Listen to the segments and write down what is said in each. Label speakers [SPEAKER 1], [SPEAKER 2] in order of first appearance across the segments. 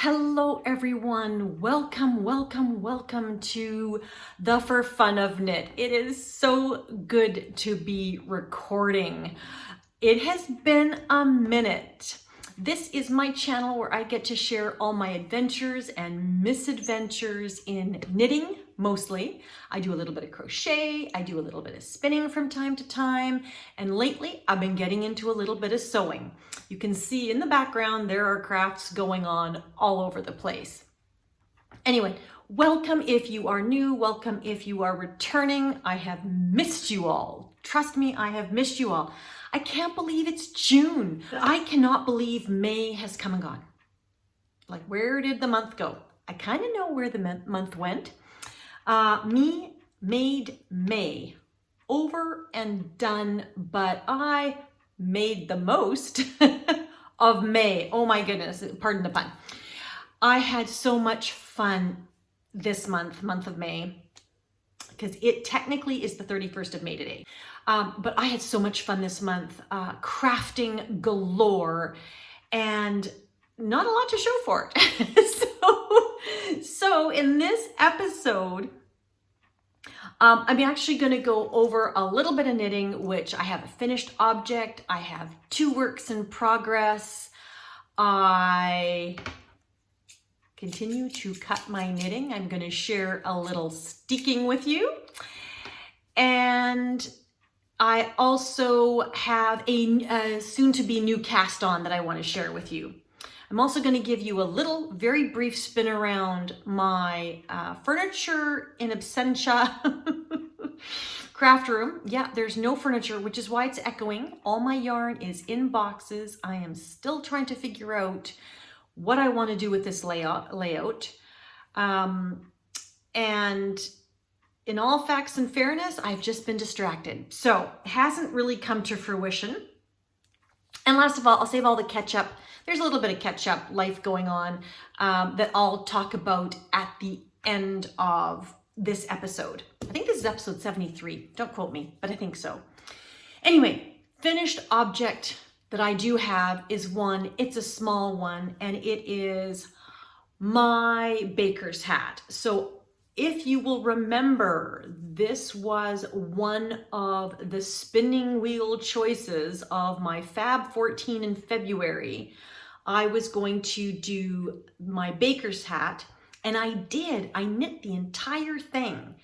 [SPEAKER 1] Hello everyone, welcome to the For Fun of Knit. It is so good to be recording. It has been a minute. This is my channel where I get to share all my adventures and misadventures in knitting, mostly. I do a little bit of crochet, I do a little bit of spinning from time to time, and lately I've been getting into a little bit of sewing. You can see in the background there are crafts going on all over the place. Anyway, welcome if you are new, welcome if you are returning. I have missed you all. Trust me, I have missed you all. I can't believe it's June. I cannot believe May has come and gone. Like, where did the month go? I kind of know where the month went. Me made May over and done, but I made the most of May. Oh my goodness, pardon the pun. I had so much fun this month of May, because it technically is the 31st of May today. But I had so much fun this month, crafting galore, and not a lot to show for it. So in this episode, I'm actually going to go over a little bit of knitting, which I have a finished object. I have 2 works in progress. I continue to cut my knitting. I'm going to share a little steeking with you. And I also have a soon-to-be new cast on that I want to share with you. I'm also going to give you a little, very brief spin around my furniture in absentia craft room. Yeah, there's no furniture, which is why it's echoing. All my yarn is in boxes. I am still trying to figure out what I want to do with this layout. And in all facts and fairness, I've just been distracted. So it hasn't really come to fruition. And last of all, I'll save all the catch-up. There's a little bit of catch-up life going on that I'll talk about at the end of this episode. I think this is episode 73. Don't quote me, but I think so. Anyway, finished object that I do have is one. It's a small one, and it is my baker's hat. So if you will remember, this was one of the spinning wheel choices of my Fab 14 in February. I was going to do my baker's hat, and I did. I knit the entire thing,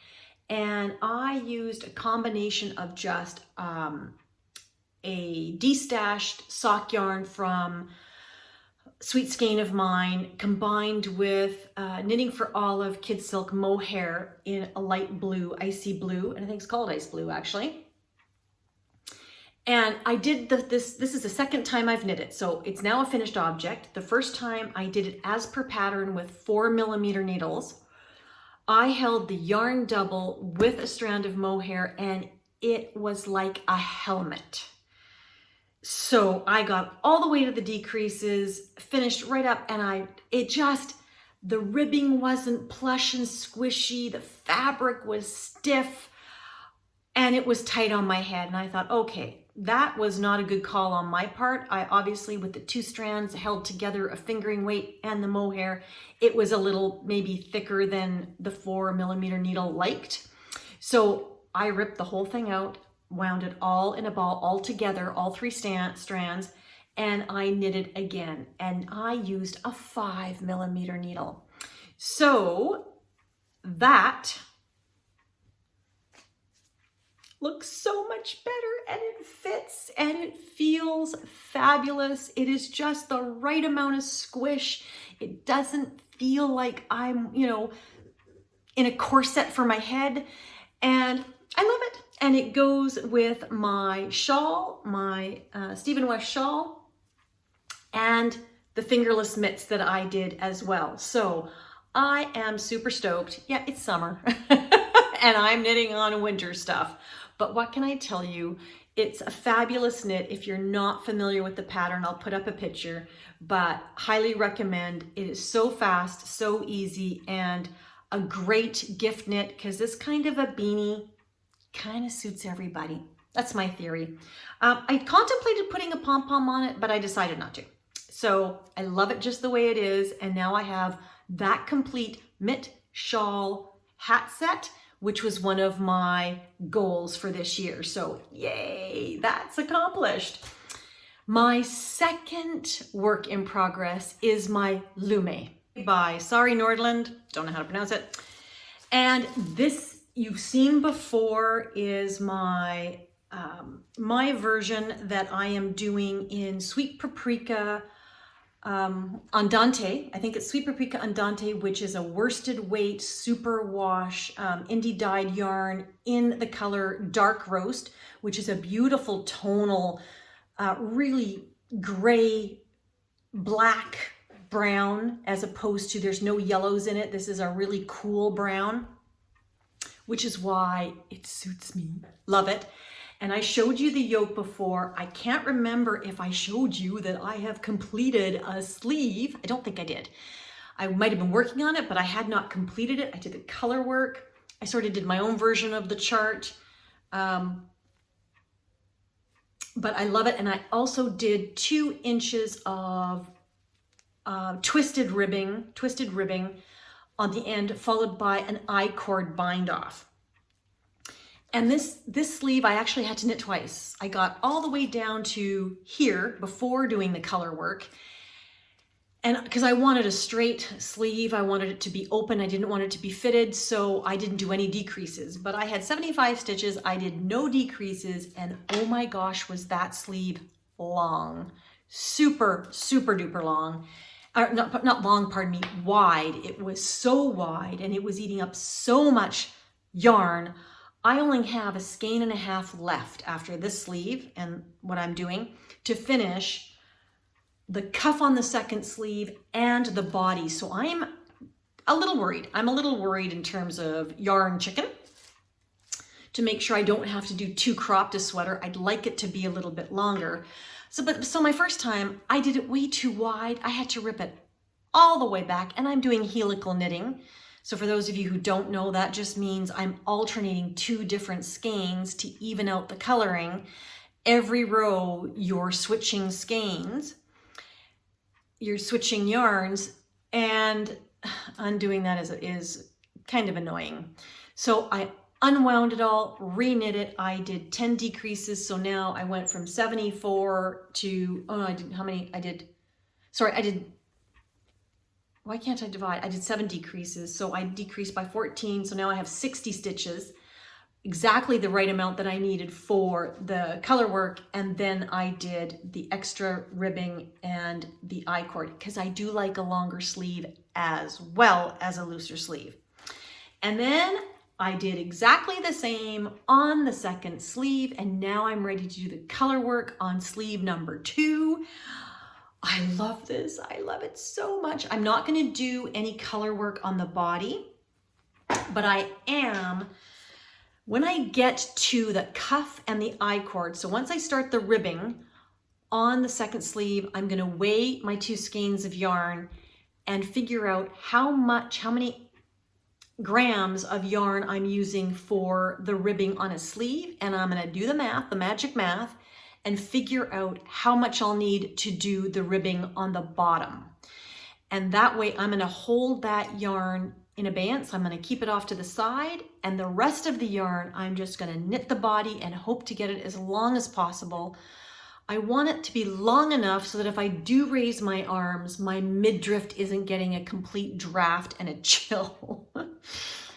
[SPEAKER 1] and I used a combination of just a destashed sock yarn from Sweet Skein of mine, combined with Knitting for Olive Kid Silk mohair in a light blue, icy blue, and I think it's called ice blue actually. And I did this is the second time I've knit it, so it's now a finished object. The first time I did it as per pattern with 4mm needles. I held the yarn double with a strand of mohair, and it was like a helmet. So I got all the way to the decreases, finished right up, and the ribbing wasn't plush and squishy, the fabric was stiff, and it was tight on my head. And I thought, okay, that was not a good call on my part. I obviously, with the 2 strands held together, a fingering weight and the mohair, it was a little maybe thicker than the 4mm needle liked. So I ripped the whole thing out, wound it all in a ball, all together, all 3 strands, and I knitted again. And I used a 5mm needle. So that looks so much better, and it fits, and it feels fabulous. It is just the right amount of squish. It doesn't feel like I'm, in a corset for my head, and I love it. And it goes with my shawl, my Stephen West shawl, and the fingerless mitts that I did as well. So I am super stoked. Yeah, it's summer and I'm knitting on winter stuff. But what can I tell you? It's a fabulous knit. If you're not familiar with the pattern, I'll put up a picture, but highly recommend. It is so fast, so easy, and a great gift knit, because this kind of a beanie kind of suits everybody. That's my theory. I contemplated putting a pom-pom on it, but I decided not to. So I love it just the way it is. And now I have that complete mitt, shawl, hat set, which was one of my goals for this year. So yay, that's accomplished. My second work in progress is my Lume by Sari, Nordlund, don't know how to pronounce it. And this you've seen before is my my version that I am doing in Sweet Paprika Andante. I think it's Sweet Paprika Andante, which is a worsted weight superwash indie dyed yarn in the color Dark Roast, which is a beautiful tonal, really gray, black brown, as opposed to there's no yellows in it. This is a really cool brown, which is why it suits me. Love it. And I showed you the yoke before. I can't remember if I showed you that I have completed a sleeve. I don't think I did. I might have been working on it, but I had not completed it. I did the color work. I sort of did my own version of the chart. But I love it. And I also did 2 inches of twisted ribbing on the end, followed by an I-cord bind off. And this sleeve, I actually had to knit twice. I got all the way down to here before doing the color work. And because I wanted a straight sleeve, I wanted it to be open. I didn't want it to be fitted, so I didn't do any decreases. But I had 75 stitches. I did no decreases. And oh my gosh, was that sleeve long. Super, super duper long. Not long, pardon me, wide. It was so wide and it was eating up so much yarn. I only have a skein and a half left after this sleeve and what I'm doing to finish the cuff on the second sleeve and the body. So I'm a little worried. I'm a little worried in terms of yarn chicken to make sure I don't have to do too cropped a sweater. I'd like it to be a little bit longer. So my first time, I did it way too wide. I had to rip it all the way back, and I'm doing helical knitting. So for those of you who don't know, that just means I'm alternating 2 different skeins to even out the coloring. Every row, you're switching skeins, you're switching yarns, and undoing that is kind of annoying. So I unwound it all, reknit it. I did 10 decreases. So now I went from 74 to, why can't I divide? I did 7 decreases. So I decreased by 14. So now I have 60 stitches, exactly the right amount that I needed for the color work. And then I did the extra ribbing and the I-cord because I do like a longer sleeve as well as a looser sleeve. And then I did exactly the same on the second sleeve, and now I'm ready to do the color work on sleeve number 2. I love this. I love it so much. I'm not going to do any color work on the body, but I am, when I get to the cuff and the I-cord, so once I start the ribbing on the second sleeve, I'm going to weigh my 2 skeins of yarn and figure out how many grams of yarn I'm using for the ribbing on a sleeve, and I'm going to do the math, the magic math, and figure out how much I'll need to do the ribbing on the bottom. And that way I'm going to hold that yarn in abeyance. I'm going to keep it off to the side, and the rest of the yarn I'm just going to knit the body and hope to get it as long as possible. I want it to be long enough so that if I do raise my arms, my midriff isn't getting a complete draft and a chill.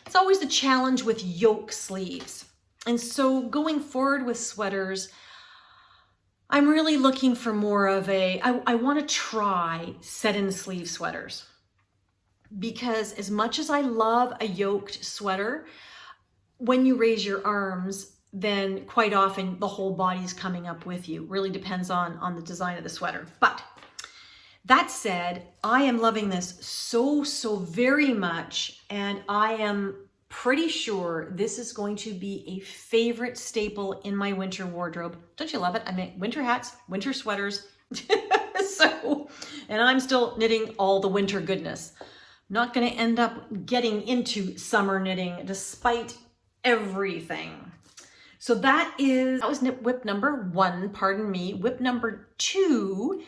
[SPEAKER 1] It's always the challenge with yoke sleeves. And so going forward with sweaters, I'm really looking for more of I want to try set-in sleeve sweaters. Because as much as I love a yoked sweater, when you raise your arms, then quite often the whole body's coming up with you. Really depends on the design of the sweater. But that said, I am loving this so very much, and I am pretty sure this is going to be a favorite staple in my winter wardrobe. Don't you love it? I make winter hats, winter sweaters. And I'm still knitting all the winter goodness. I'm not going to end up getting into summer knitting despite everything. So that was knit whip number 1, pardon me. Whip number 2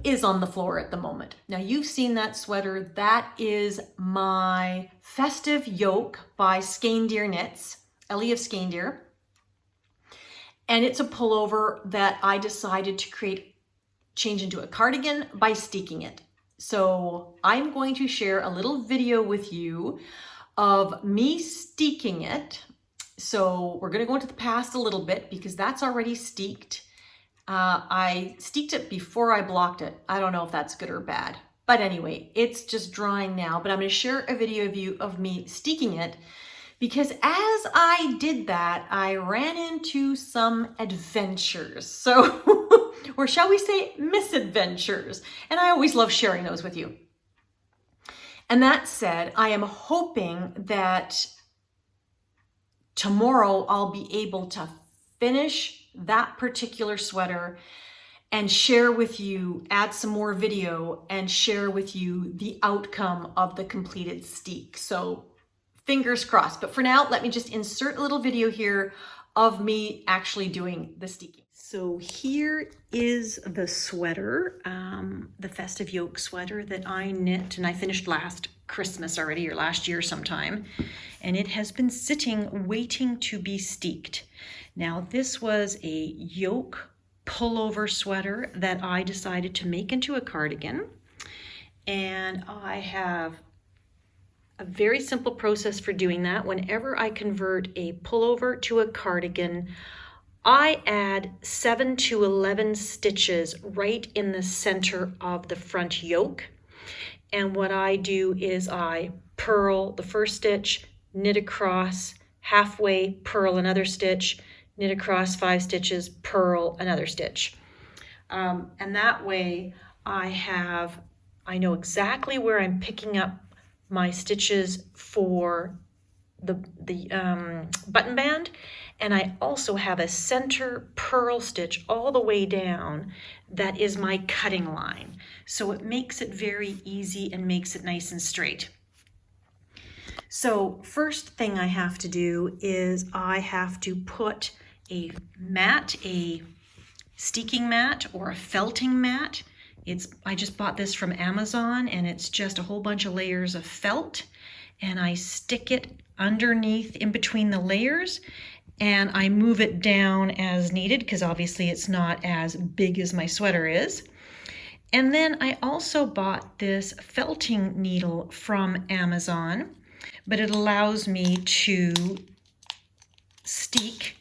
[SPEAKER 1] is on the floor at the moment. Now you've seen that sweater. That is my Festive Yoke by Skeindeer Knits, Ellie of Skeindeer. And it's a pullover that I decided to change into a cardigan by steeking it. So I'm going to share a little video with you of me steeking it. So we're going to go into the past a little bit because that's already steeked. I steeked it before I blocked it. I don't know if that's good or bad. But anyway, it's just drying now. But I'm going to share a video of me steeking it because as I did that, I ran into some adventures. So, or shall we say misadventures. And I always love sharing those with you. And that said, I am hoping that tomorrow I'll be able to finish that particular sweater and share with you, add some more video and share with you the outcome of the completed steek. So fingers crossed. But for now, let me just insert a little video here of me actually doing the steeking. So here is the sweater, the Festive Yoke sweater that I knit and I finished last Christmas already, or last year sometime. And it has been sitting waiting to be steeked. Now this was a yoke pullover sweater that I decided to make into a cardigan. And I have a very simple process for doing that. Whenever I convert a pullover to a cardigan, I add 7 to 11 stitches right in the center of the front yoke. And what I do is I purl the first stitch, knit across, halfway, purl another stitch, knit across 5 stitches, purl another stitch. And that way I know exactly where I'm picking up my stitches for the button band. And I also have a center purl stitch all the way down that is my cutting line. So it makes it very easy and makes it nice and straight. So first thing I have to do is I have to put a mat, a steeking mat or a felting mat. I just bought this from Amazon and it's just a whole bunch of layers of felt, and I stick it underneath in between the layers and I move it down as needed because obviously it's not as big as my sweater is. And then I also bought this felting needle from Amazon, but it allows me to steek,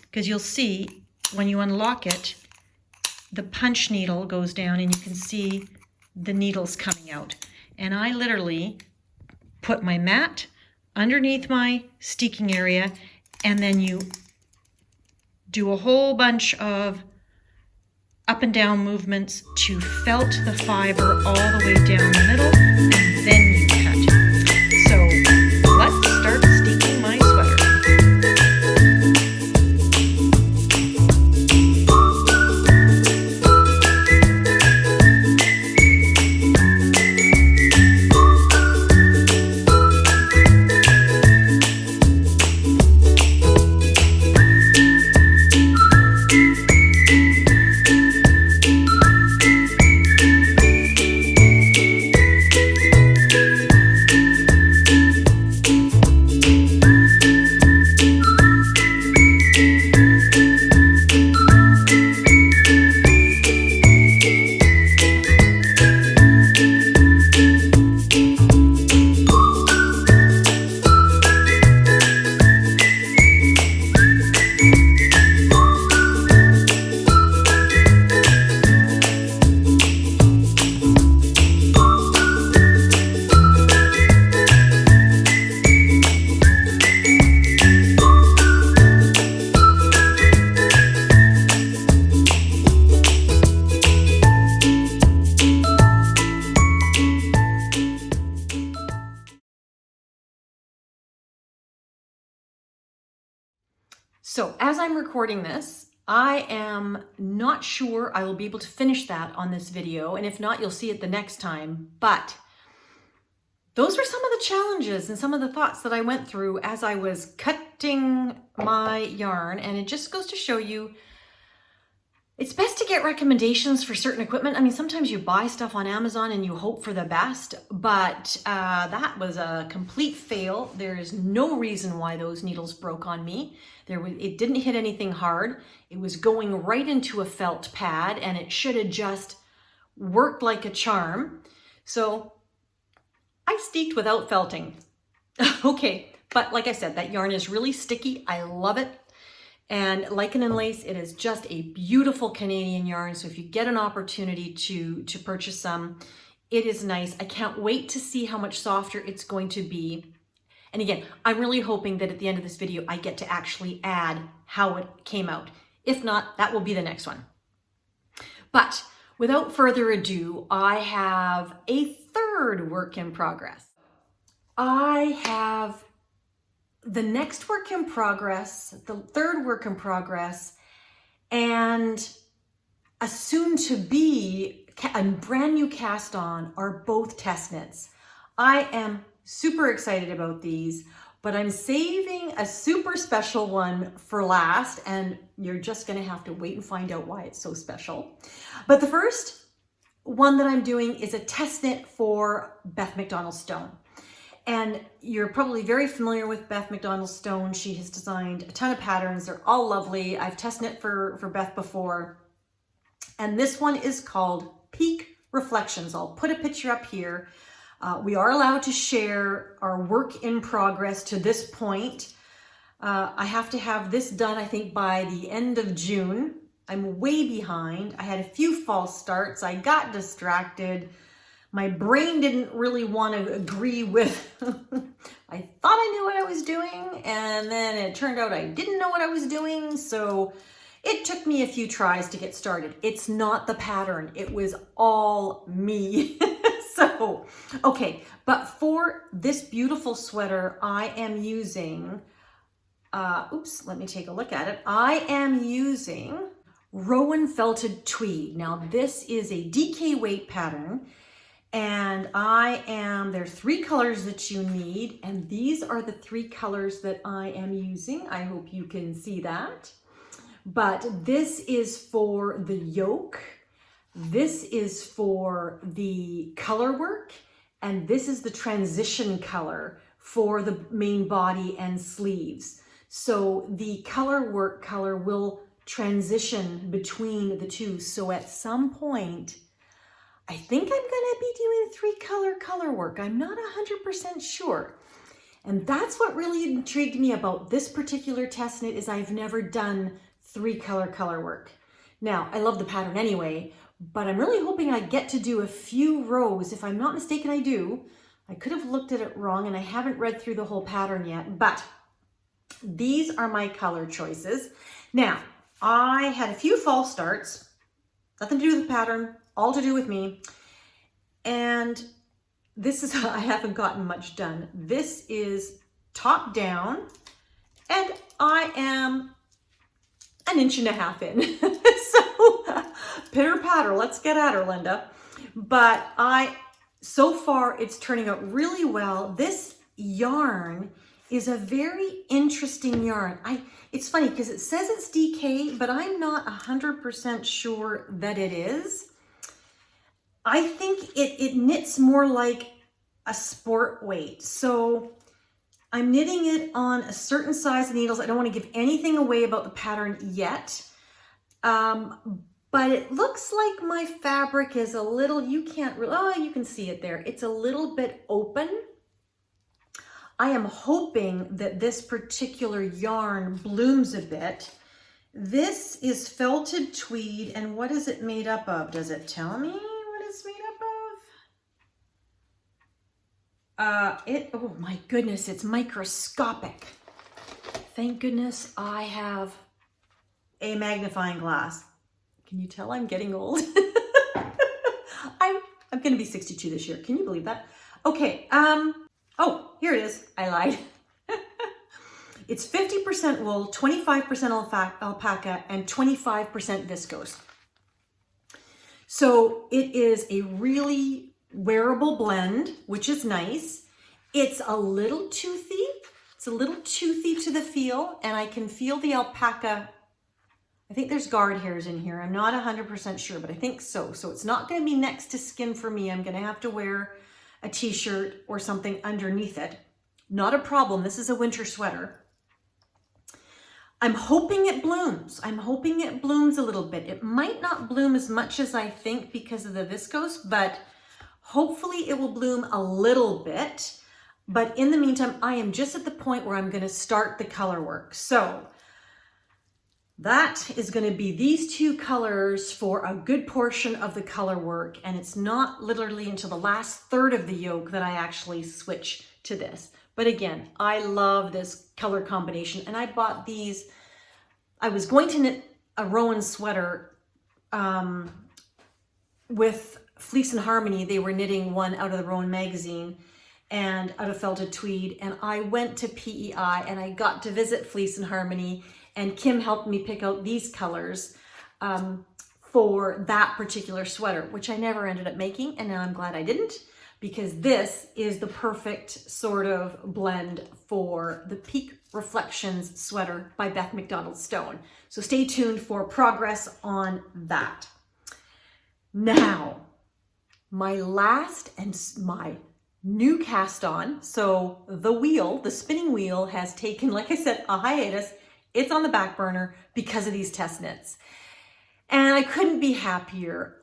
[SPEAKER 1] because you'll see when you unlock it, the punch needle goes down and you can see the needles coming out. And I literally put my mat underneath my steeking area, and then you do a whole bunch of up and down movements to felt the fiber all the way down the middle, and then you cut. So let's start steeking my sweater. So as I'm recording this, I am not sure I will be able to finish that on this video. And if not, you'll see it the next time. But those were some of the challenges and some of the thoughts that I went through as I was cutting my yarn. And it just goes to show you, It's best to get recommendations for certain equipment. I mean, sometimes you buy stuff on Amazon and you hope for the best, but that was a complete fail. There's no reason why those needles broke on me. It didn't hit anything hard. It was going right into a felt pad and it should have just worked like a charm. So I steeked without felting. Okay, but like I said, that yarn is really sticky. I love it. And Lichen and Lace, it is just a beautiful Canadian yarn. So if you get an opportunity to purchase some, it is nice. I can't wait to see how much softer it's going to be. And again, I'm really hoping that at the end of this video, I get to actually add how it came out. If not, that will be the next one. But without further ado, I have a third work in progress. I have the next work in progress, the third work in progress, and a soon-to-be a brand new cast on are both test knits. I am super excited about these, but I'm saving a super special one for last, and you're just gonna have to wait and find out why it's so special. But the first one that I'm doing is a test knit for Beth MacDonald Stone. And you're probably very familiar with Beth MacDonald Stone. She has designed a ton of patterns. They're all lovely. I've test knit for Beth before. And this one is called Peak Reflections. I'll put a picture up here. We are allowed to share our work in progress to this point. I have to have this done, I think, by the end of June. I'm way behind. I had a few false starts. I got distracted. My brain didn't really want to agree with, I thought I knew what I was doing, and then it turned out I didn't know what I was doing, so it took me a few tries to get started. It's not the pattern, it was all me. So, okay, but for this beautiful sweater, I am using, oops, let me take a look at it. I am using Rowan Felted Tweed. Now this is a DK weight pattern. And there are 3 colors that you need, and these are the 3 colors that I am using. I hope you can see that. But this is for the yoke, this is for the color work, and this is the transition color for the main body and sleeves. So the color work color will transition between the two. So at some point, I think I'm gonna be doing 3 color work. I'm not 100% sure. And that's what really intrigued me about this particular test knit is I've never done 3 color work. Now, I love the pattern anyway, but I'm really hoping I get to do a few rows. If I'm not mistaken, I do. I could have looked at it wrong and I haven't read through the whole pattern yet, but these are my color choices. Now, I had a few false starts, nothing to do with the pattern, all to do with me. And this is, I haven't gotten much done. This is top down and I am 1.5 inches in. So pitter patter, let's get at her, Linda. But so far it's turning out really well. This yarn is a very interesting yarn. It's funny because it says it's DK, but I'm not 100% sure that it is. I think it knits more like a sport weight. So I'm knitting it on a certain size of needles. I don't want to give anything away about the pattern yet. But it looks like my fabric is a little, you can't really, oh, you can see it there. It's a little bit open. I am hoping that this particular yarn blooms a bit. This is felted tweed, and what is it made up of? Does it tell me what it's made up of? Oh my goodness, it's microscopic. Thank goodness I have a magnifying glass. Can you tell I'm getting old? I'm gonna be 62 this year. Can you believe that? Okay, oh, here it is. I lied. It's 50% wool, 25% alpaca, and 25% viscose. So it is a really wearable blend, which is nice. It's a little toothy. It's a little toothy to the feel, and I can feel the alpaca. I think there's guard hairs in here. I'm not 100% sure, but I think so. So it's not going to be next to skin for me. I'm going to have to wear a t-shirt or something underneath it. Not a problem. This is a winter sweater. I'm hoping it blooms. I'm hoping it blooms a little bit. It might not bloom as much as I think because of the viscose, but hopefully it will bloom a little bit. But in the meantime, I am just at the point where I'm going to start the color work. So that is going to be these two colors for a good portion of the color work. And it's not literally until the last third of the yoke that I actually switch to this. But again, I love this color combination, and I bought these. I was going to knit a Rowan sweater with Fleece and Harmony. They were knitting one out of the Rowan magazine and out of felted tweed. And I went to PEI and I got to visit Fleece and Harmony, and Kim helped me pick out these colors for that particular sweater, which I never ended up making. And now I'm glad I didn't, because this is the perfect sort of blend for the Peak Reflections sweater by Beth MacDonald Stone. So stay tuned for progress on that. Now, my last and my new cast on. So the wheel, the spinning wheel, has taken, like I said, a hiatus. It's on the back burner because of these test knits. And I couldn't be happier.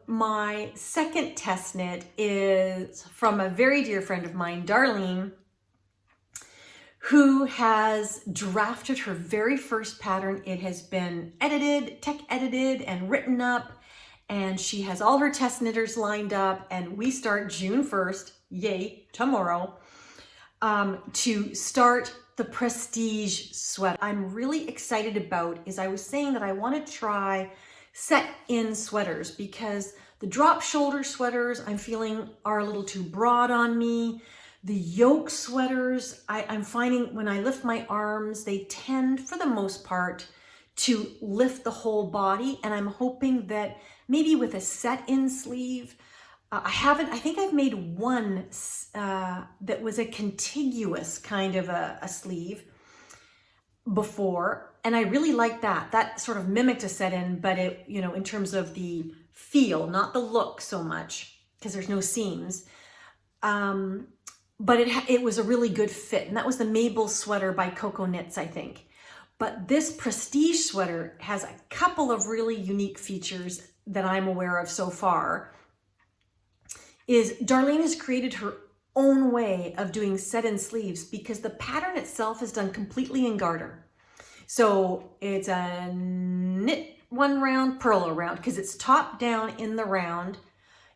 [SPEAKER 1] My second test knit is from a very dear friend of mine, Darlene, who has drafted her very first pattern. It has been edited, tech edited, and written up. And she has all her test knitters lined up. And we start June 1st, yay, tomorrow, to start the Prestige sweater. I'm really excited about is I was saying that I want to try set-in sweaters, because the drop shoulder sweaters I'm feeling are a little too broad on me. The yoke sweaters, I'm finding when I lift my arms, they tend for the most part to lift the whole body. And I'm hoping that maybe with a set-in sleeve, I think I've made one that was a contiguous kind of a sleeve before, and I really liked that. That sort of mimicked a set-in, but it, you know, in terms of the feel, not the look so much, because there's no seams. But it was a really good fit, and that was the Mabel sweater by Coco Knits, I think. But this Prestige sweater has a couple of really unique features that I'm aware of so far. Is Darlene has created her own way of doing set-in sleeves, because the pattern itself is done completely in garter. So it's a knit one round, purl a round, because it's top down in the round.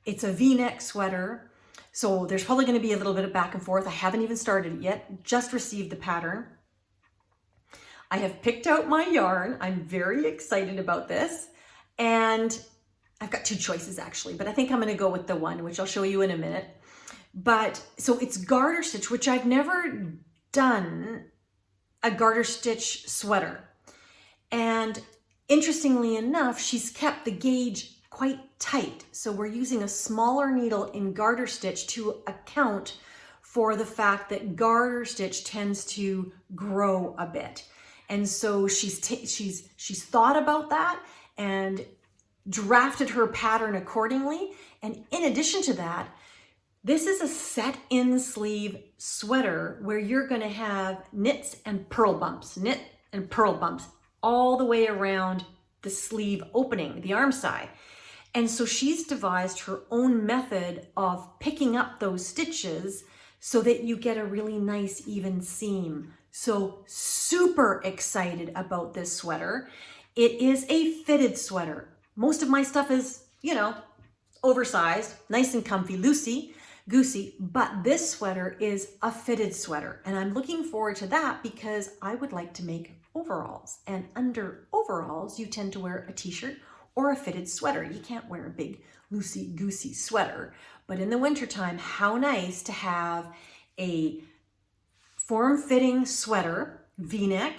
[SPEAKER 1] It's a V-neck sweater. So there's probably going to be a little bit of back and forth. I haven't even started it yet, just received the pattern. I have picked out my yarn. I'm very excited about this. And I've got two choices actually, but I think I'm going to go with the one, which I'll show you in a minute. But so it's garter stitch, which I've never done a garter stitch sweater. And interestingly enough, she's kept the gauge quite tight. So we're using a smaller needle in garter stitch to account for the fact that garter stitch tends to grow a bit. And so she's thought about that and drafted her pattern accordingly. And in addition to that, this is a set-in sleeve sweater where you're going to have knits and purl bumps, knit and purl bumps all the way around the sleeve opening, the arm side. And so she's devised her own method of picking up those stitches so that you get a really nice even seam. So super excited about this sweater. It is a fitted sweater. Most of my stuff is, you know, oversized, nice and comfy, loosey goosey, but this sweater is a fitted sweater. And I'm looking forward to that because I would like to make overalls. And under overalls, you tend to wear a t-shirt or a fitted sweater. You can't wear a big loosey goosey sweater. But in the wintertime, how nice to have a form-fitting sweater, V-neck,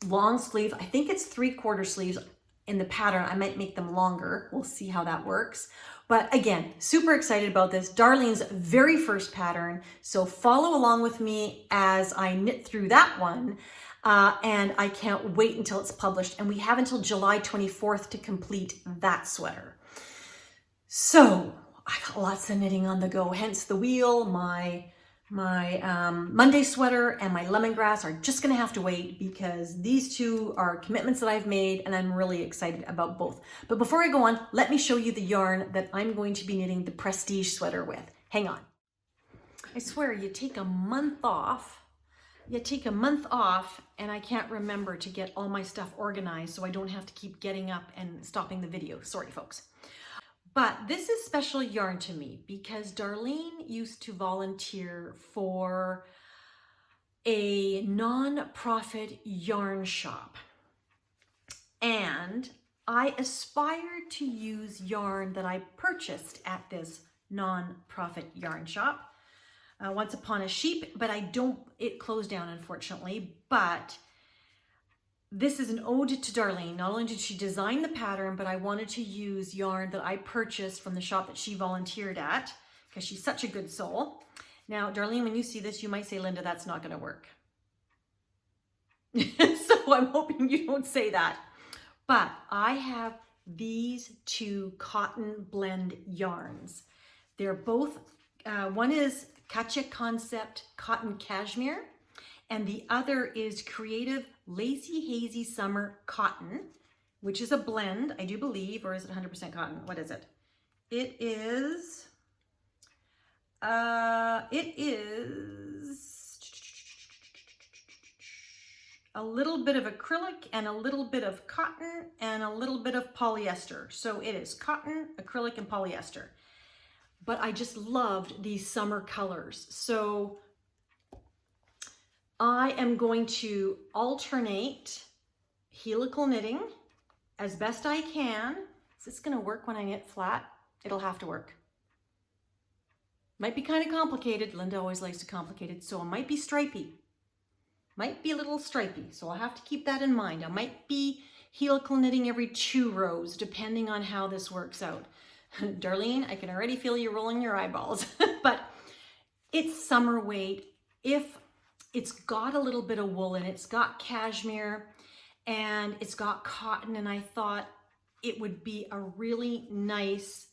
[SPEAKER 1] long sleeve. I think it's 3/4 sleeves in the pattern. I might make them longer. We'll see how that works. But again, super excited about this. Darlene's very first pattern. So follow along with me as I knit through that one. And I can't wait until it's published. And we have until July 24th to complete that sweater. So I got lots of knitting on the go, hence the wheel. My Monday sweater and my lemongrass are just gonna have to wait because these two are commitments that I've made and I'm really excited about both. But before I go on, let me show you the yarn that I'm going to be knitting the Prestige sweater with. Hang on. I swear, you take a month off and I can't remember to get all my stuff organized so I don't have to keep getting up and stopping the video. Sorry, folks. But this is special yarn to me because Darlene used to volunteer for a non-profit yarn shop. And I aspired to use yarn that I purchased at this non-profit yarn shop. Once Upon a Sheep, but it closed down unfortunately, but this is an ode to Darlene. Not only did she design the pattern, but I wanted to use yarn that I purchased from the shop that she volunteered at because she's such a good soul. Now, Darlene, when you see this, you might say, Linda, that's not gonna work. So I'm hoping you don't say that. But I have these two cotton blend yarns. They're both, one is Katja Concept Cotton Cashmere, and the other is Creative Lacy Hazy Summer Cotton, which is a blend, I do believe, or is it 100% cotton? What is it? It is a little bit of acrylic and a little bit of cotton and a little bit of polyester. So it is cotton, acrylic, and polyester. But I just loved these summer colors. So I am going to alternate helical knitting as best I can. Is this gonna work when I knit flat? It'll have to work. Might be kind of complicated. Linda always likes to complicate it. So it might be stripy. Might be a little stripy. So I'll have to keep that in mind. I might be helical knitting every 2 rows, depending on how this works out. Darlene, I can already feel you rolling your eyeballs, but it's summer weight. If it's got a little bit of wool in it, it's got cashmere and it's got cotton, and I thought it would be a really nice,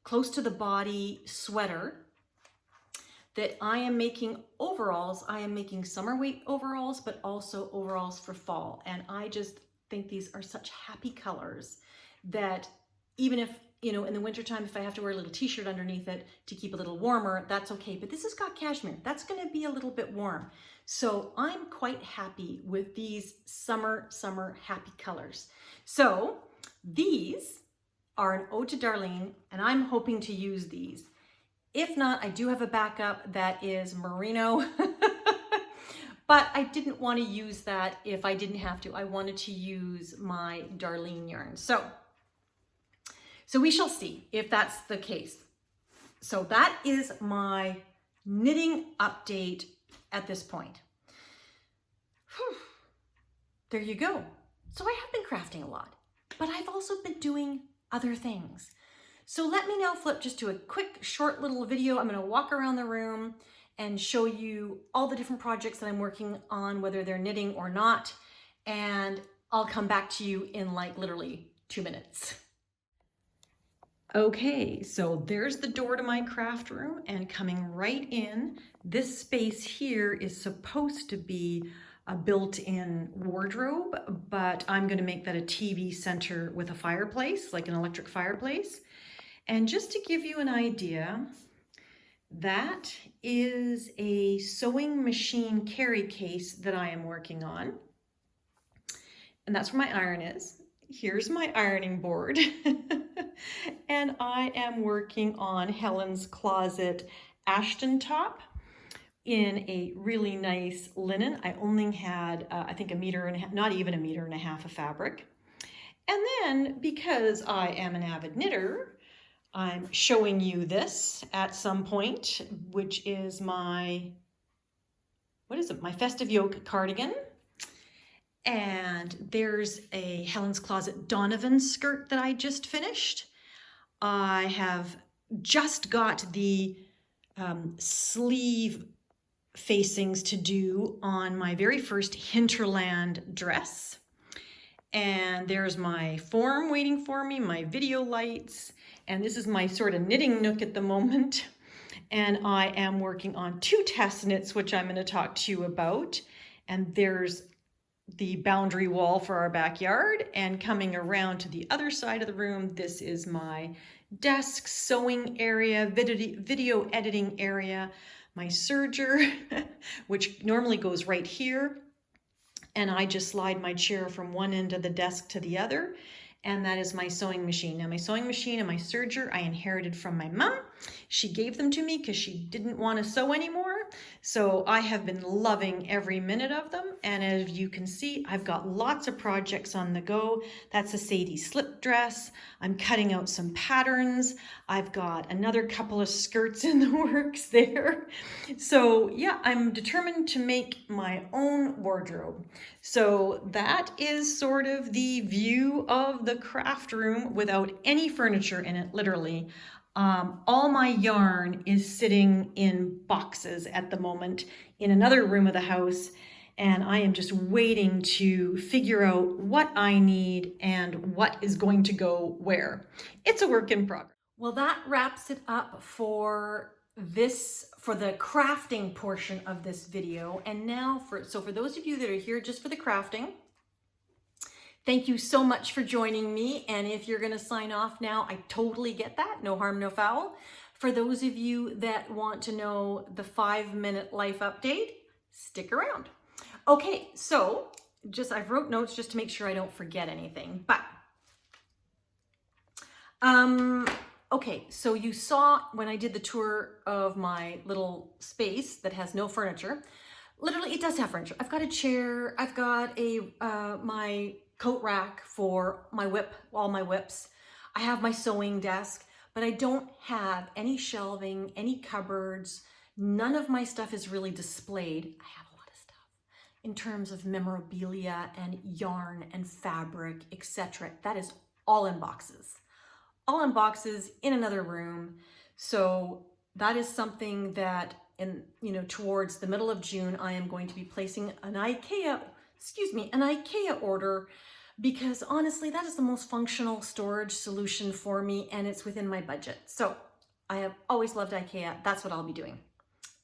[SPEAKER 1] close to the body sweater that I am making overalls. I am making summer weight overalls, but also overalls for fall. And I just think these are such happy colors that even if, you know, in the wintertime, if I have to wear a little t-shirt underneath it to keep a little warmer, that's okay. But this has got cashmere. That's going to be a little bit warm. So I'm quite happy with these summer happy colors. So these are an ode to Darlene, and I'm hoping to use these. If not, I do have a backup that is merino, but I didn't want to use that if I didn't have to. I wanted to use my Darlene yarn. So we shall see if that's the case. So that is my knitting update at this point. Whew. There you go. So I have been crafting a lot, but I've also been doing other things. So let me now flip just to a quick, short little video. I'm going to walk around the room and show you all the different projects that I'm working on, whether they're knitting or not. And I'll come back to you in like literally 2 minutes. Okay, so there's the door to my craft room, and coming right in, this space here is supposed to be a built-in wardrobe, but I'm going to make that a TV center with a fireplace, like an electric fireplace. And just to give you an idea, that is a sewing machine carry case that I am working on. And that's where my iron is. Here's my ironing board. And I am working on Helen's Closet Ashton top in a really nice linen. I only had, I think, 1.5 meters, not even 1.5 meters of fabric. And then, because I am an avid knitter, I'm showing you this at some point, which is my, what is it? My Festive Yoke cardigan. And there's a Helen's Closet Donovan skirt that I just finished. I have just got the sleeve facings to do on my very first hinterland dress. And there's my form waiting for me, my video lights, and this is my sort of knitting nook at the moment. And I am working on 2 test knits, which I'm going to talk to you about. And there's the boundary wall for our backyard, and coming around to the other side of the room, this is my desk, sewing area, video editing area, my serger, which normally goes right here. And I just slide my chair from one end of the desk to the other. And that is my sewing machine. Now my sewing machine and my serger I inherited from my mom. She gave them to me because she didn't want to sew anymore. So I have been loving every minute of them. And as you can see, I've got lots of projects on the go. That's a Sadie slip dress. I'm cutting out some patterns. I've got another couple of skirts in the works there. So yeah, I'm determined to make my own wardrobe. So that is sort of the view of the craft room without any furniture in it, literally. All my yarn is sitting in boxes at the moment in another room of the house, and I am just waiting to figure out what I need and what is going to go where. It's a work in progress. Well, that wraps it up for the crafting portion of this video. And now for those of you that are here just for the crafting, thank you so much for joining me. And if you're going to sign off now, I totally get that. No harm, no foul. For those of you that want to know the 5-minute life update, stick around. Okay, so I've wrote notes just to make sure I don't forget anything. But okay, so you saw when I did the tour of my little space that has no furniture. Literally, it does have furniture. I've got a chair. I've got my coat rack for my whip, all my whips. I have my sewing desk, but I don't have any shelving, any cupboards. None of my stuff is really displayed. I have a lot of stuff in terms of memorabilia and yarn and fabric, etc. That is all in boxes. All in boxes in another room. So that is something that towards the middle of June, I am going to be placing an IKEA order, because honestly, that is the most functional storage solution for me, and it's within my budget. So I have always loved IKEA. That's what I'll be doing.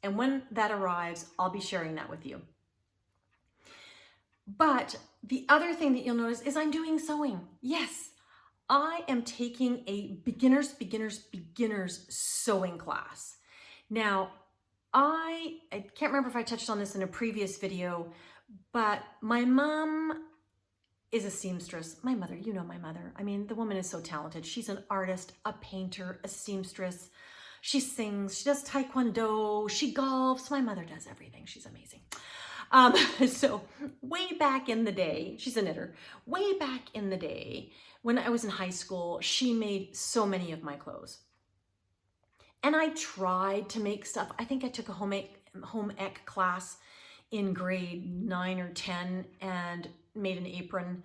[SPEAKER 1] And when that arrives, I'll be sharing that with you. But the other thing that you'll notice is I'm doing sewing. Yes, I am taking a beginner's sewing class. Now, I can't remember if I touched on this in a previous video, but my mom is a seamstress. My mother, you know my mother. I mean, the woman is so talented. She's an artist, a painter, a seamstress. She sings, she does taekwondo, she golfs. My mother does everything. She's amazing. So way back in the day, she's a knitter. Way back in the day, when I was in high school, she made so many of my clothes. And I tried to make stuff. I think I took a home ec class in grade 9 or 10 and made an apron.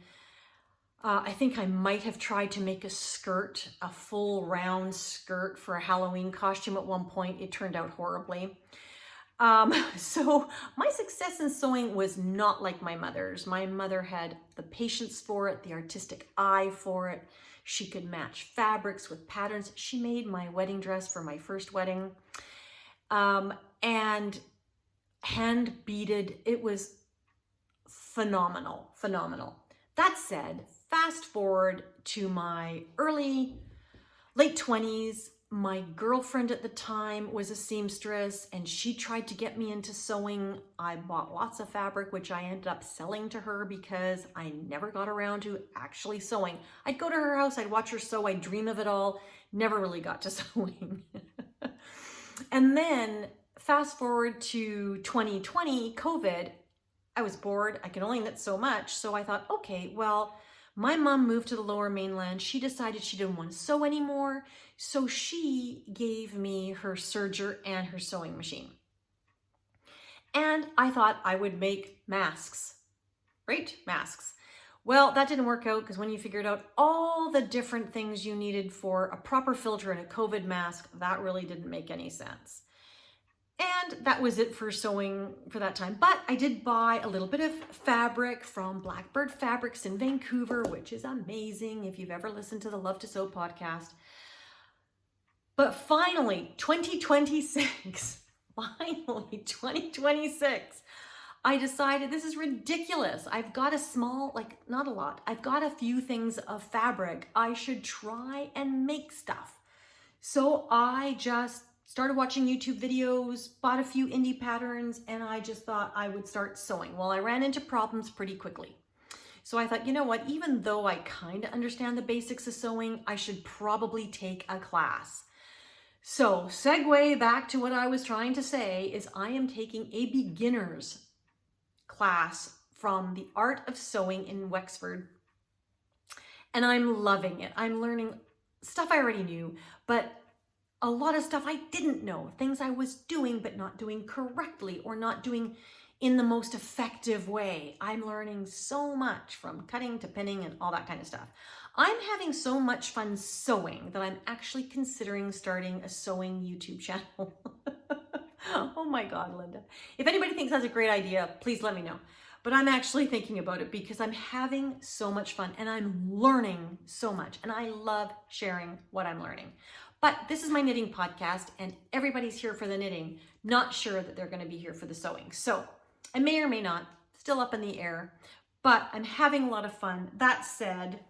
[SPEAKER 1] I think I might have tried to make a skirt, a full round skirt for a Halloween costume at one point. It turned out horribly. So my success in sewing was not like my mother's. My mother had the patience for it, the artistic eye for it. She could match fabrics with patterns. She made my wedding dress for my first wedding, and hand beaded. It was phenomenal. That said, fast forward to my late 20s. My girlfriend at the time was a seamstress, and she tried to get me into sewing. I bought lots of fabric, which I ended up selling to her because I never got around to actually sewing. I'd go to her house, I'd watch her sew, I'd dream of it all, never really got to sewing. And then fast forward to 2020, COVID, I was bored. I could only knit so much. So I thought, okay, well, my mom moved to the Lower Mainland. She decided she didn't want to sew anymore. So she gave me her serger and her sewing machine. And I thought I would make masks, right? Masks. Well, that didn't work out, because when you figured out all the different things you needed for a proper filter and a COVID mask, that really didn't make any sense. And that was it for sewing for that time. But I did buy a little bit of fabric from Blackbird Fabrics in Vancouver, which is amazing if you've ever listened to the Love to Sew podcast. But finally, 2026, finally 2026, I decided this is ridiculous. I've got a small, like not a lot, I've got a few things of fabric. I should try and make stuff. So I just started watching YouTube videos, bought a few indie patterns, and I just thought I would start sewing. Well, I ran into problems pretty quickly. So I thought, you know what, even though I kind of understand the basics of sewing, I should probably take a class. So segue back to what I was trying to say is I am taking a beginner's class from the Art of Sewing in Wexford, and I'm loving it. I'm learning stuff I already knew, but a lot of stuff I didn't know, things I was doing but not doing correctly or not doing in the most effective way. I'm learning so much from cutting to pinning and all that kind of stuff. I'm having so much fun sewing that I'm actually considering starting a sewing YouTube channel. Oh my God, Linda. If anybody thinks that's a great idea, please let me know. But I'm actually thinking about it because I'm having so much fun and I'm learning so much, and I love sharing what I'm learning. But this is my knitting podcast and everybody's here for the knitting, not sure that they're going to be here for the sewing. So I may or may not, still up in the air, but I'm having a lot of fun. That said,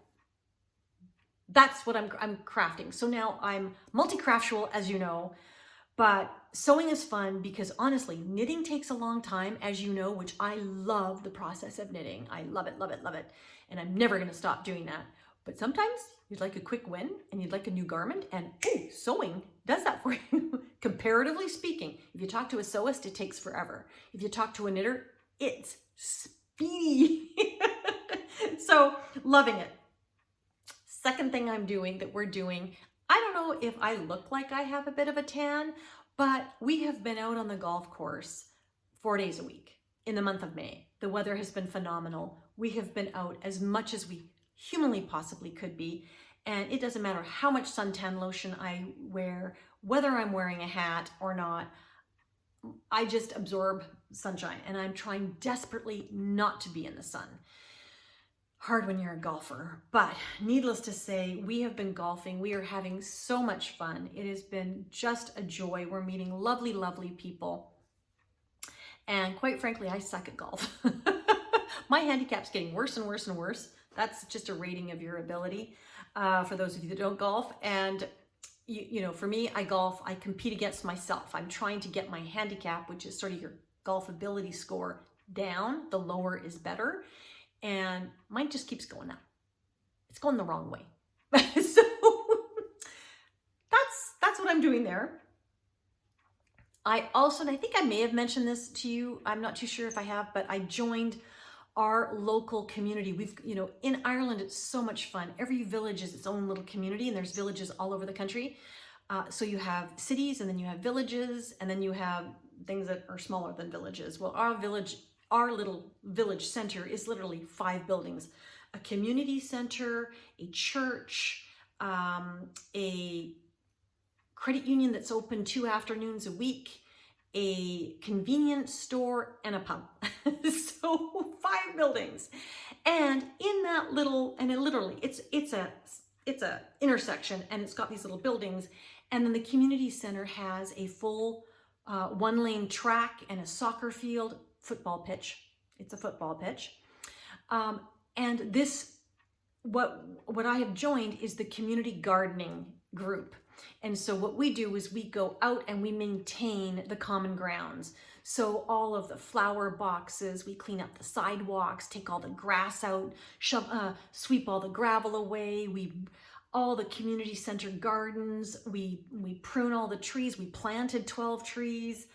[SPEAKER 1] that's what I'm crafting. So now I'm multi-craftual, as you know, but sewing is fun because honestly, knitting takes a long time, as you know, which I love the process of knitting. I love it, love it, love it. And I'm never going to stop doing that. But sometimes you'd like a quick win and you'd like a new garment, and ooh, sewing does that for you. Comparatively speaking, if you talk to a sewist, it takes forever. If you talk to a knitter, it's speedy. So loving it. Second thing I'm doing that we're doing, I don't know if I look like I have a bit of a tan, but we have been out on the golf course 4 days a week in the month of May. The weather has been phenomenal. We have been out as much as we humanly possibly could be, and it doesn't matter how much suntan lotion I wear, whether I'm wearing a hat or not, I just absorb sunshine, and I'm trying desperately not to be in the sun. Hard when you're a golfer, but needless to say, we have been golfing. We are having so much fun. It has been just a joy. We're meeting lovely, lovely people. And quite frankly, I suck at golf. My handicap's getting worse and worse and worse. That's just a rating of your ability for those of you that don't golf. And you know, for me, I golf, I compete against myself. I'm trying to get my handicap, which is sort of your golf ability score, down. The lower is better. And mine just keeps going up. It's going the wrong way. So that's what I'm doing there. I also, and I think I may have mentioned this to you, I'm not too sure if I have, but I joined our local community. We've, you know, in Ireland, it's so much fun. Every village is its own little community, and there's villages all over the country. So you have cities, and then you have villages, and then you have things that are smaller than villages. Well, our little village center is literally 5 buildings: a community center, a church, a credit union that's open 2 afternoons a week, a convenience store, and a pub. So 5 buildings. And in that little, and it literally, it's a intersection, and it's got these little buildings. And then the community center has a full 1-lane track and a soccer field, football pitch. It's a football pitch. And this, what I have joined is the community gardening group. And so what we do is we go out and we maintain the common grounds. So all of the flower boxes, we clean up the sidewalks, take all the grass out, sweep all the gravel away. All the community center gardens, we prune all the trees. We planted 12 trees.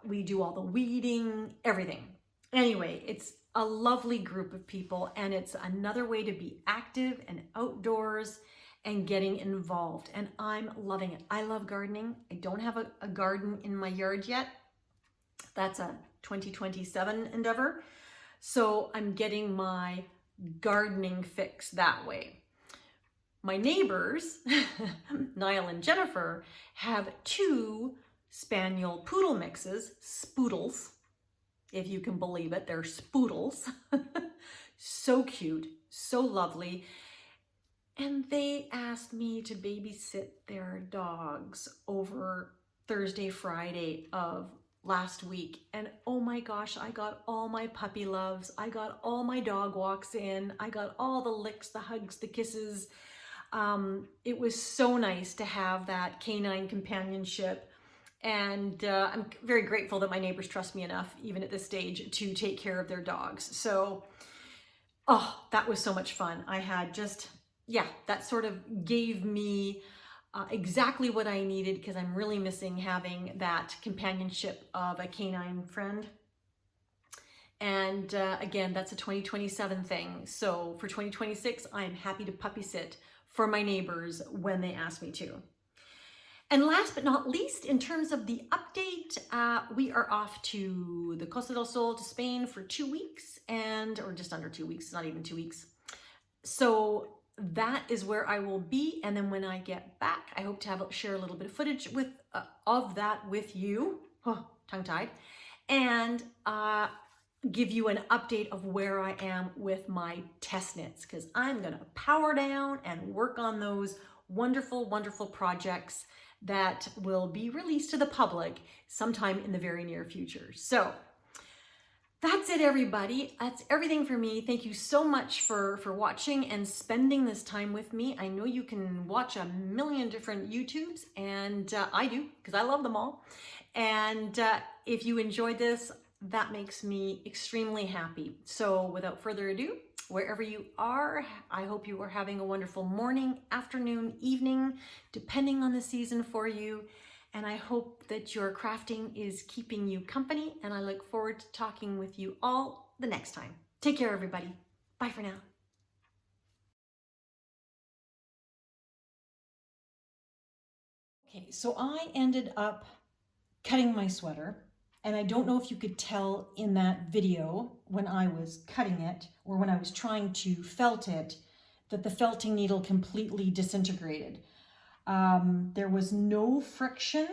[SPEAKER 1] We do all the weeding, everything. Anyway, it's a lovely group of people, and it's another way to be active and outdoors and getting involved, and I'm loving it. I love gardening. I don't have a garden in my yard yet. That's a 2027 endeavor. So I'm getting my gardening fix that way. My neighbors, Niall and Jennifer, have 2 Spaniel Poodle mixes, spoodles, if you can believe it, they're spoodles. So cute, so lovely. And they asked me to babysit their dogs over Thursday, Friday of last week. And oh my gosh, I got all my puppy loves. I got all my dog walks in. I got all the licks, the hugs, the kisses. It was so nice to have that canine companionship. And I'm very grateful that my neighbors trust me enough, even at this stage, to take care of their dogs. So, oh, that was so much fun. I had just, yeah, that sort of gave me exactly what I needed, because I'm really missing having that companionship of a canine friend. And again, that's a 2027 thing. So for 2026, I'm happy to puppy sit for my neighbors when they ask me to. And last but not least, in terms of the update, we are off to the Costa del Sol, to Spain, for 2 weeks, or just under 2 weeks, not even 2 weeks. So that is where I will be. And then when I get back, I hope to share a little bit of footage of that with you, tongue-tied, and give you an update of where I am with my test knits, because I'm gonna power down and work on those wonderful, wonderful projects that will be released to the public sometime in the very near future. So that's it, everybody. That's everything for me. Thank you so much for watching and spending this time with me. I know you can watch a million different YouTubes, and I do, because I love them all. And if you enjoyed this, that makes me extremely happy. So without further ado, wherever you are, I hope you are having a wonderful morning, afternoon, evening, depending on the season for you. And I hope that your crafting is keeping you company. And I look forward to talking with you all the next time. Take care, everybody. Bye for now. Okay, so I ended up cutting my sweater. And I don't know if you could tell in that video when I was cutting it, or when I was trying to felt it, that the felting needle completely disintegrated. There was no friction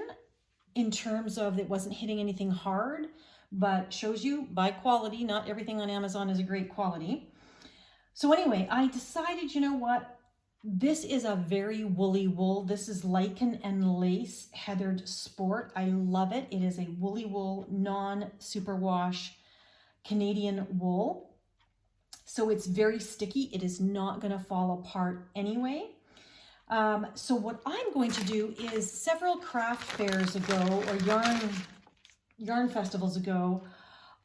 [SPEAKER 1] in terms of it wasn't hitting anything hard, but shows you by quality, not everything on Amazon is a great quality. So anyway, I decided, you know what? This is a very woolly wool. This is lichen and lace heathered sport. I love it. It is a woolly wool, non-superwash Canadian wool. So it's very sticky. It is not going to fall apart anyway. So what I'm going to do is, several craft fairs ago, or yarn festivals ago,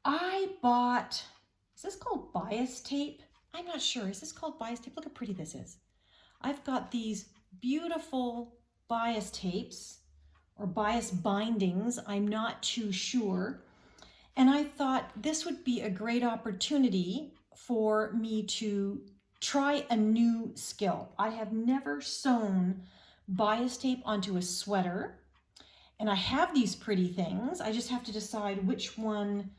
[SPEAKER 1] I bought, is this called bias tape? I'm not sure. Is this called bias tape? Look how pretty this is. I've got these beautiful bias tapes, or bias bindings, I'm not too sure. And I thought this would be a great opportunity for me to try a new skill. I have never sewn bias tape onto a sweater, and I have these pretty things. I just have to decide which one,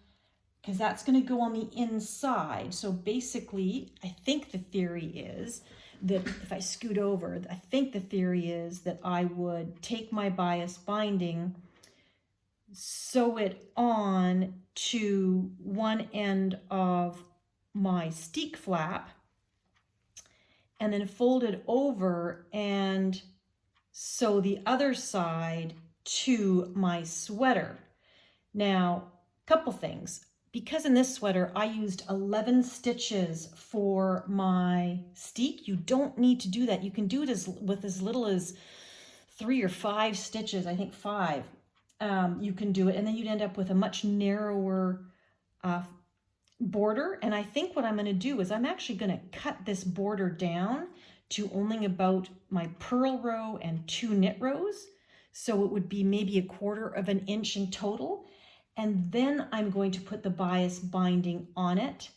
[SPEAKER 1] because that's going to go on the inside. So basically, I think the theory is that if I scoot over, I think the theory is that I would take my bias binding, sew it on to one end of my steek flap, and then fold it over and sew the other side to my sweater. Now, a couple things. Because in this sweater, I used 11 stitches for my steek. You don't need to do that. You can do it with as little as 3 or 5 stitches. I think 5. You can do it, and then you'd end up with a much narrower border. And I think what I'm going to do is I'm actually going to cut this border down to only about my purl row and 2 knit rows. So it would be maybe 1/4 inch in total. And then I'm going to put the bias binding on it.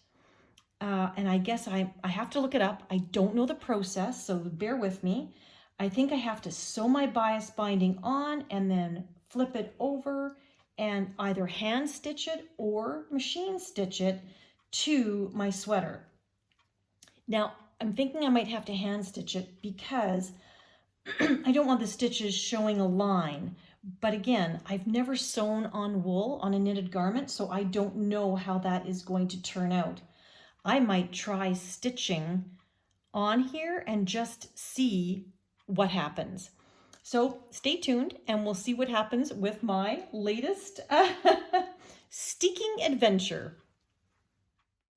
[SPEAKER 1] And I guess I have to look it up. I don't know the process, so bear with me. I think I have to sew my bias binding on and then flip it over and either hand stitch it or machine stitch it to my sweater. Now, I'm thinking I might have to hand stitch it because I don't want the stitches showing a line But again, I've never sewn on wool on a knitted garment, so I don't know how that is going to turn out. I might try stitching on here and just see what happens. So stay tuned and we'll see what happens with my latest steeking adventure.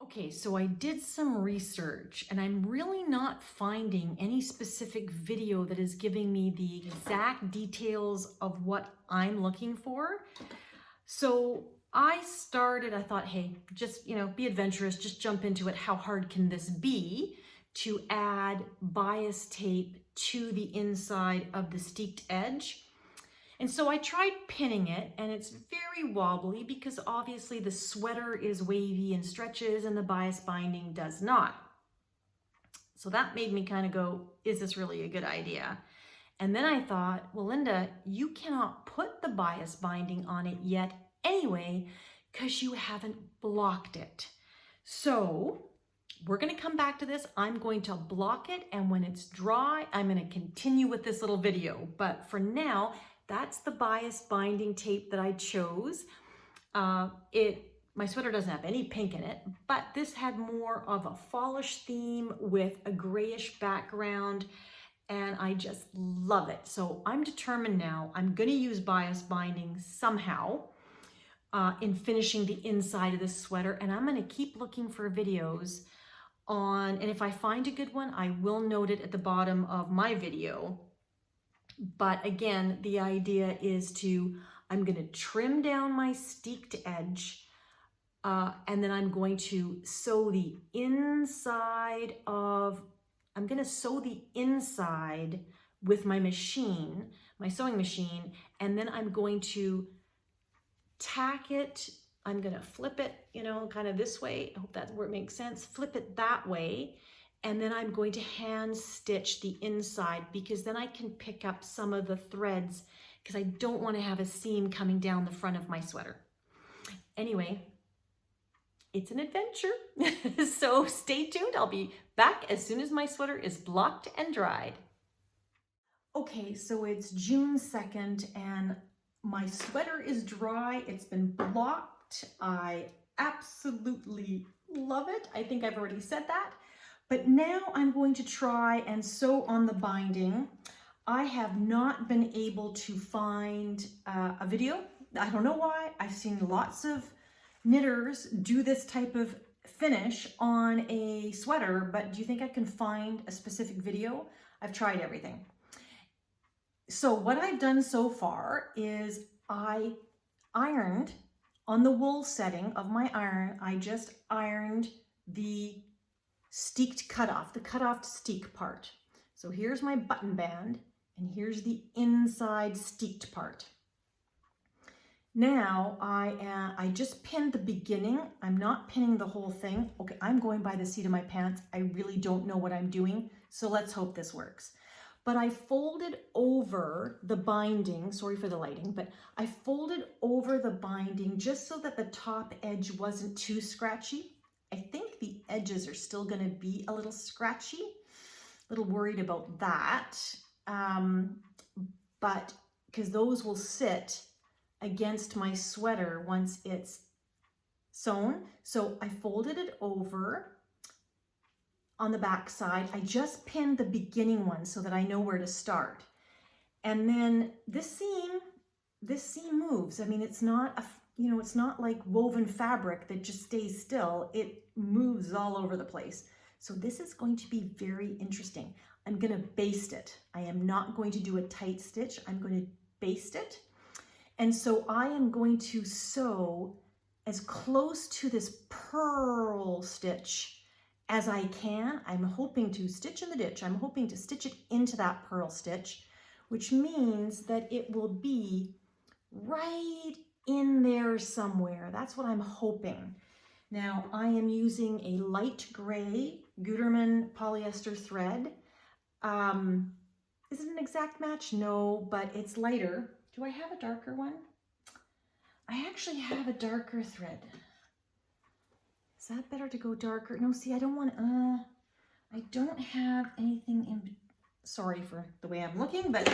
[SPEAKER 1] Okay, so I did some research and I'm really not finding any specific video that is giving me the exact details of what I'm looking for. So I thought, hey, just, be adventurous, just jump into it. How hard can this be to add bias tape to the inside of the steeked edge? And so I tried pinning it, and it's very wobbly because obviously the sweater is wavy and stretches and the bias binding does not. So that made me kind of go, is this really a good idea? And then I thought, well, Linda, you cannot put the bias binding on it yet anyway, because you haven't blocked it. So we're going to come back to this. I'm going to block it, and when it's dry, I'm going to continue with this little video. But for now, that's the bias binding tape that I chose. My sweater doesn't have any pink in it, but this had more of a fallish theme with a grayish background, and I just love it. So I'm determined now, I'm going to use bias binding somehow in finishing the inside of this sweater, and I'm going to keep looking for videos on, and if I find a good one, I will note it at the bottom of my video. But again, the idea is I'm going to trim down my steeked edge, and then I'm going to sew the inside with my machine, my sewing machine, and then I'm going to tack it. I'm going to flip it, kind of this way. I hope that's where it makes sense. Flip it that way. And then I'm going to hand stitch the inside, because then I can pick up some of the threads, because I don't want to have a seam coming down the front of my sweater. Anyway, it's an adventure. So stay tuned. I'll be back as soon as my sweater is blocked and dried. Okay, so it's June 2nd and my sweater is dry. It's been blocked. I absolutely love it. I think I've already said that. But now I'm going to try and sew on the binding. I have not been able to find a video. I don't know why. I've seen lots of knitters do this type of finish on a sweater, but do you think I can find a specific video? I've tried everything. So what I've done so far is I ironed on the wool setting of my iron. I just ironed the steeked cutoff, the cutoff steek part. So here's my button band, and here's the inside steeked part. Now I just pinned the beginning. I'm not pinning the whole thing. Okay, I'm going by the seat of my pants. I really don't know what I'm doing, so let's hope this works. But I folded over the binding, sorry for the lighting, but I folded over the binding just so that the top edge wasn't too scratchy. I think the edges are still going to be a little scratchy, a little worried about that, but because those will sit against my sweater once it's sewn. So I folded it over on the back side. I just pinned the beginning one so that I know where to start. And then this seam moves. I mean, it's not it's not like woven fabric that just stays still. It moves all over the place. So this is going to be very interesting. I'm going to baste it. I am not going to do a tight stitch. I'm going to baste it. And so I am going to sew as close to this purl stitch as I can. I'm hoping to stitch in the ditch. I'm hoping to stitch it into that purl stitch, which means that it will be right in there somewhere. That's what I'm hoping. Now I am using a light gray Gutermann polyester thread. Is it an exact match? No, but it's lighter. Do I have a darker one? I actually have a darker thread. Is that better to go darker? No, see, I don't want, I don't have anything in, sorry for the way I'm looking, but,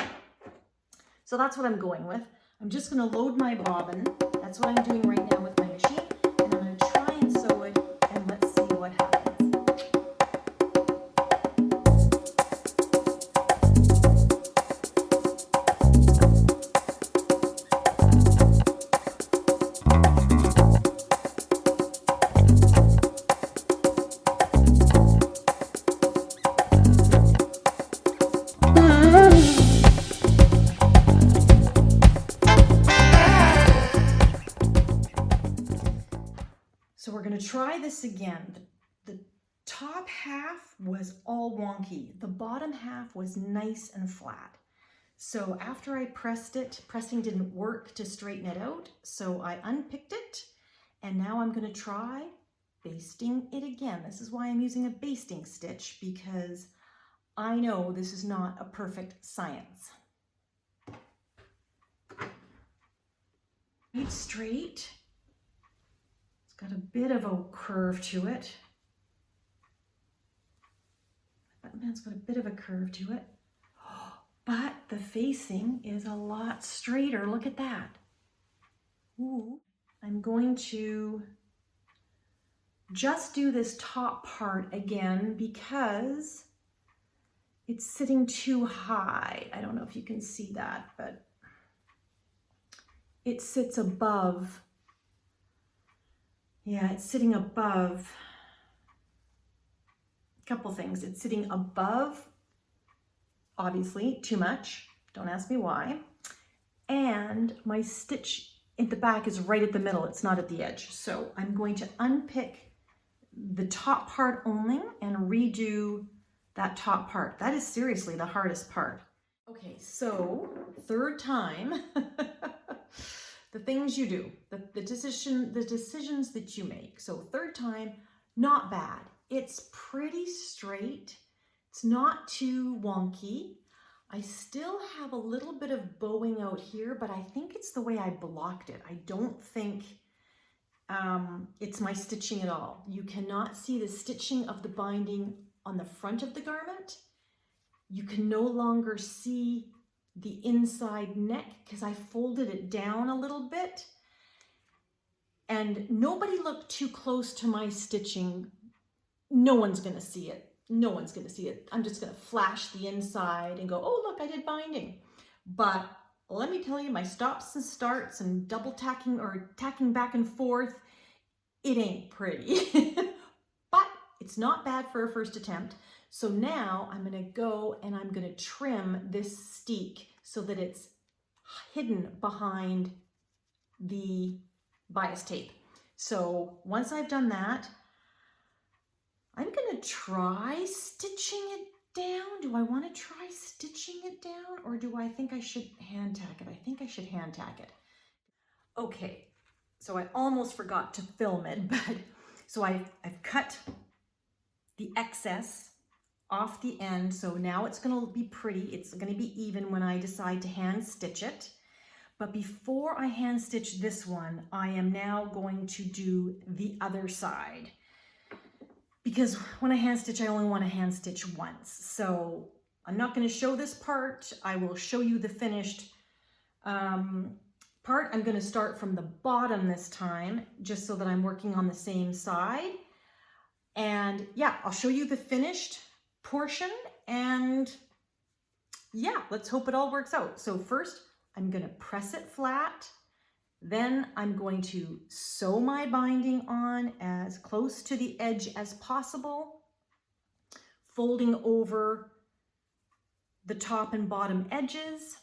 [SPEAKER 1] so that's what I'm going with. I'm just going to load my bobbin. That's what I'm doing right now with my machine. And I'm going to try and sew it, and let's see what happens. So we're going to try this again. The top half was all wonky. The bottom half was nice and flat. So after I pressed it, pressing didn't work to straighten it out. So I unpicked it, and now I'm going to try basting it again. This is why I'm using a basting stitch, because I know this is not a perfect science. Right straight. Got a bit of a curve to it. It's got a bit of a curve to it. But the facing is a lot straighter. Look at that. Ooh. I'm going to just do this top part again because it's sitting too high. I don't know if you can see that, but it sits above. Yeah, it's sitting above a couple things. It's sitting above, obviously, too much. Don't ask me why. And my stitch in the back is right at the middle. It's not at the edge. So I'm going to unpick the top part only and redo that top part. That is seriously the hardest part. Okay, so third time. The things you do, the decisions that you make. So third time, not bad. It's pretty straight. It's not too wonky. I still have a little bit of bowing out here, but I think it's the way I blocked it. I don't think it's my stitching at all. You cannot see the stitching of the binding on the front of the garment. You can no longer see the inside neck because I folded it down a little bit, and nobody looked too close to my stitching. No one's gonna see it. No one's gonna see it. I'm just gonna flash the inside and go, oh look, I did binding. But let me tell you, my stops and starts and double tacking or tacking back and forth, it ain't pretty. But it's not bad for a first attempt. So now I'm gonna go and I'm gonna trim this steek so that it's hidden behind the bias tape. So once I've done that, I'm gonna try stitching it down. Do I wanna try stitching it down, or do I think I should hand tack it? I think I should hand tack it. Okay, so I almost forgot to film it, but so I've cut the excess off the end. So now it's going to be pretty. It's going to be even when I decide to hand stitch it. But before I hand stitch this one, I am now going to do the other side. Because when I hand stitch, I only want to hand stitch once. So I'm not going to show this part. I will show you the finished part. I'm going to start from the bottom this time, just so that I'm working on the same side. And yeah, I'll show you the finished portion, and yeah, let's hope it all works out. So first, I'm going to press it flat. Then I'm going to sew my binding on as close to the edge as possible, folding over the top and bottom edges.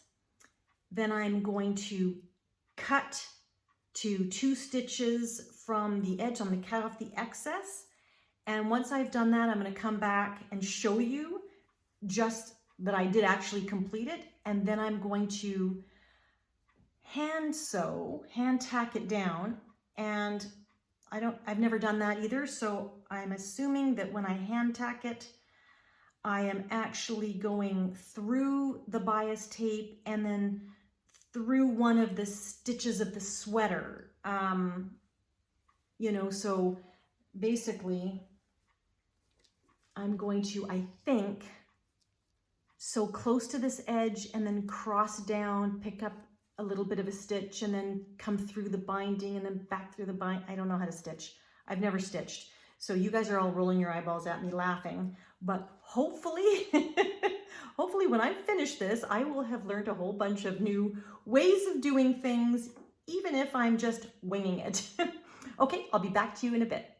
[SPEAKER 1] Then I'm going to cut to 2 stitches from the edge. I'm going to cut off the excess. And once I've done that, I'm going to come back and show you just that I did actually complete it. And then I'm going to hand tack it down. And I've never done that either. So I'm assuming that when I hand tack it, I am actually going through the bias tape and then through one of the stitches of the sweater. You know, so basically I'm going to, I think, sew close to this edge and then cross down, pick up a little bit of a stitch and then come through the binding and then back through the bind. I don't know how to stitch. I've never stitched. So you guys are all rolling your eyeballs at me laughing, but hopefully, hopefully when I finish this, I will have learned a whole bunch of new ways of doing things, even if I'm just winging it. Okay, I'll be back to you in a bit.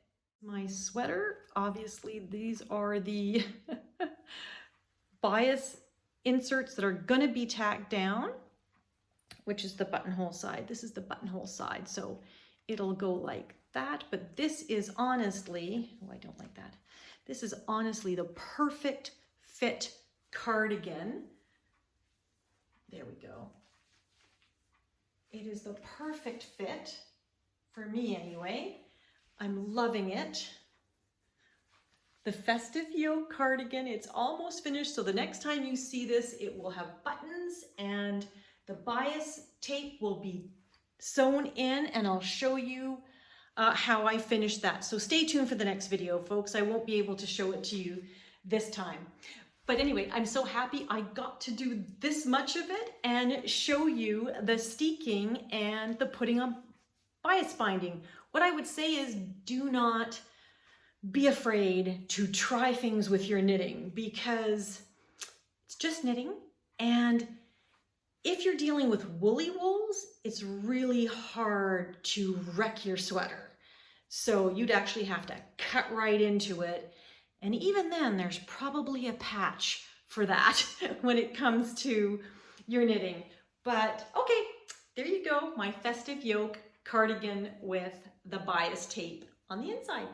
[SPEAKER 1] My sweater, obviously these are the bias inserts that are gonna be tacked down, which is the buttonhole side. This is the buttonhole side, so it'll go like that, but this is honestly, oh, I don't like that. This is honestly the perfect fit cardigan. There we go. It is the perfect fit, for me anyway. I'm loving it. The Festive Yoke cardigan, it's almost finished, so the next time you see this, it will have buttons and the bias tape will be sewn in, and I'll show you how I finished that. So stay tuned for the next video, folks. I won't be able to show it to you this time. But anyway, I'm so happy I got to do this much of it and show you the steeking and the putting on bias binding. What I would say is, do not be afraid to try things with your knitting, because it's just knitting, and if you're dealing with woolly wools, it's really hard to wreck your sweater. So you'd actually have to cut right into it. And even then, there's probably a patch for that when it comes to your knitting. But okay, there you go, my Festive Yoke cardigan with the bias tape on the inside.